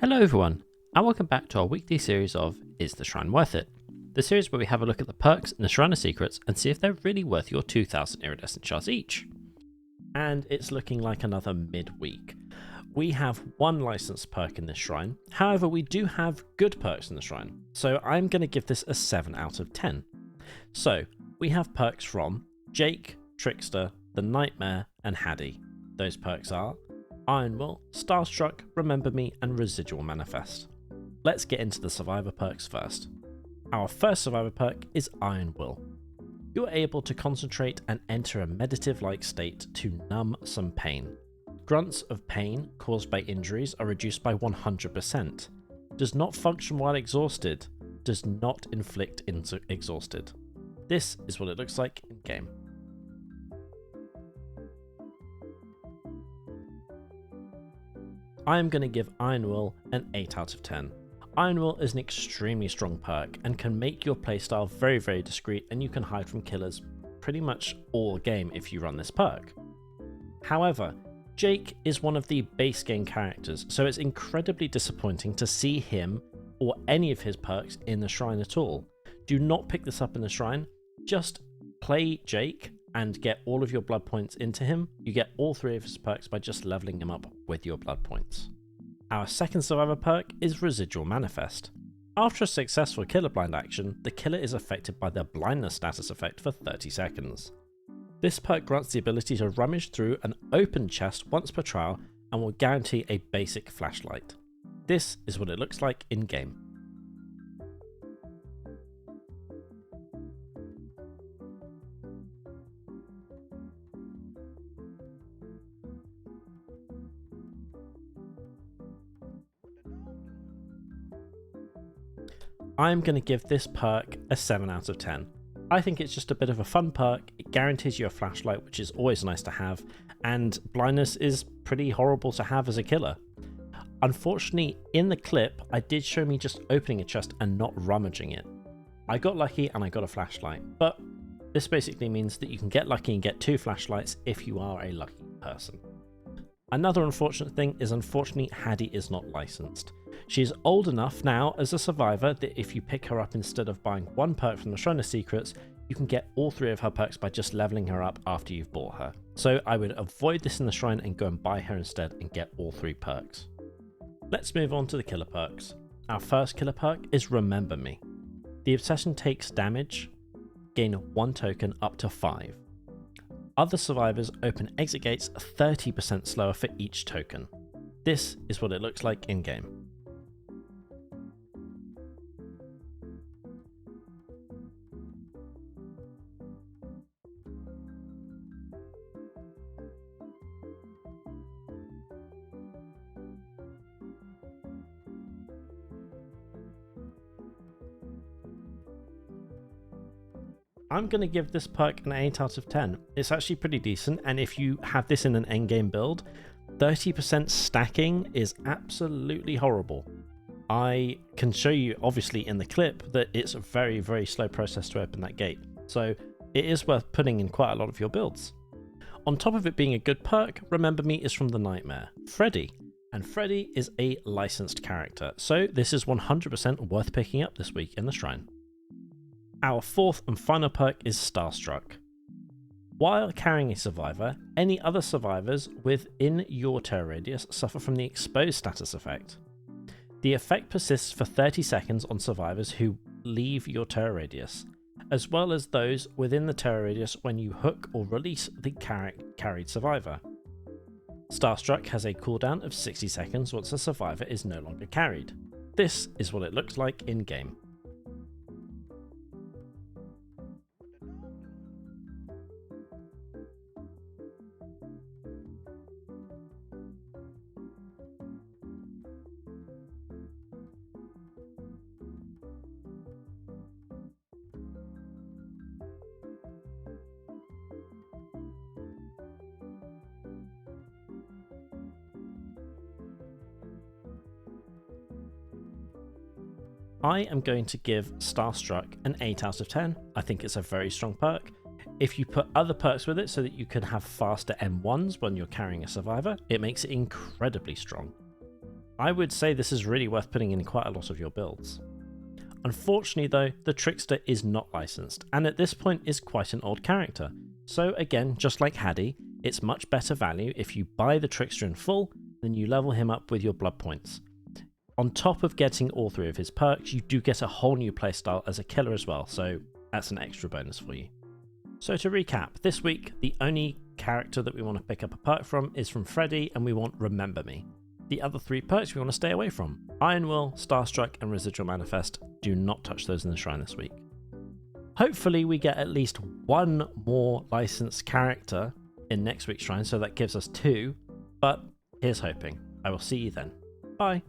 Hello everyone, and welcome back to our weekly series of Is the Shrine Worth It? The series where we have a look at the perks and the Shrine secrets and see if they're really worth your 2,000 iridescent shards each. And it's looking like another midweek. We have one licensed perk in this shrine, however we do have good perks in the shrine, so I'm going to give this a 7 out of 10. So, we have perks from Jake, Trickster, the Nightmare, and Haddie. Those perks are Iron Will, Starstruck, Remember Me, and Residual Manifest. Let's get into the Survivor perks first. Our first Survivor perk is Iron Will. You're able to concentrate and enter a meditative-like state to numb some pain. Grunts of pain caused by injuries are reduced by 100%. Does not function while exhausted. Does not inflict into exhausted. This is what it looks like in game. I am going to give Iron Will an 8 out of 10. Iron Will is an extremely strong perk and can make your playstyle very discreet, and you can hide from killers pretty much all game if you run this perk. However, Jake is one of the base game characters, so it's incredibly disappointing to see him or any of his perks in the shrine at all. Do not pick this up in the shrine, just play Jake and get all of your blood points into him. You get all 3 of his perks by just leveling him up with your blood points. Our second Survivor perk is Residual Manifest. After a successful killer blind action, the killer is affected by their blindness status effect for 30 seconds. This perk grants the ability to rummage through an open chest once per trial and will guarantee a basic flashlight. This is what it looks like in game. I'm going to give this perk a 7 out of 10. I think it's just a bit of a fun perk, it guarantees you a flashlight, which is always nice to have, and blindness is pretty horrible to have as a killer. Unfortunately, in the clip, it did show me just opening a chest and not rummaging it. I got lucky and I got a flashlight, but this basically means that you can get lucky and get 2 flashlights if you are a lucky person. Another unfortunate thing is, unfortunately, Haddie is not licensed. She is old enough now as a survivor that if you pick her up instead of buying 1 perk from the Shrine of Secrets, you can get all 3 of her perks by just leveling her up after you've bought her. So I would avoid this in the shrine and go and buy her instead and get all 3 perks. Let's move on to the killer perks. Our first killer perk is Remember Me. The obsession takes damage, gain 1 token up to 5. Other survivors open exit gates 30% slower for each token. This is what it looks like in game. I'm going to give this perk an 8 out of 10. It's actually pretty decent, and if you have this in an endgame build, 30% stacking is absolutely horrible. I can show you obviously in the clip that it's a very slow process to open that gate, so it is worth putting in quite a lot of your builds. On top of it being a good perk, Remember Me is from the Nightmare, Freddy, and Freddy is a licensed character, so this is 100% worth picking up this week in the shrine. Our fourth and final perk is Starstruck. While carrying a survivor, any other survivors within your terror radius suffer from the exposed status effect. The effect persists for 30 seconds on survivors who leave your terror radius, as well as those within the terror radius when you hook or release the carried survivor. Starstruck has a cooldown of 60 seconds once a survivor is no longer carried. This is what it looks like in game. I am going to give Starstruck an 8 out of 10. I think it's a very strong perk. If you put other perks with it so that you can have faster M1s when you're carrying a survivor, it makes it incredibly strong. I would say this is really worth putting in quite a lot of your builds. Unfortunately though, the Trickster is not licensed, and at this point is quite an old character. So again, just like Haddie, it's much better value if you buy the Trickster in full, then you level him up with your blood points. On top of getting all 3 of his perks, you do get a whole new playstyle as a killer as well, so that's an extra bonus for you. So to recap, this week the only character that we want to pick up a perk from is from Freddy, and we want Remember Me. The other 3 perks we want to stay away from. Iron Will, Starstruck and Residual Manifest. Do not touch those in the shrine this week. Hopefully we get at least 1 more licensed character in next week's shrine, so that gives us 2, but here's hoping. I will see you then. Bye.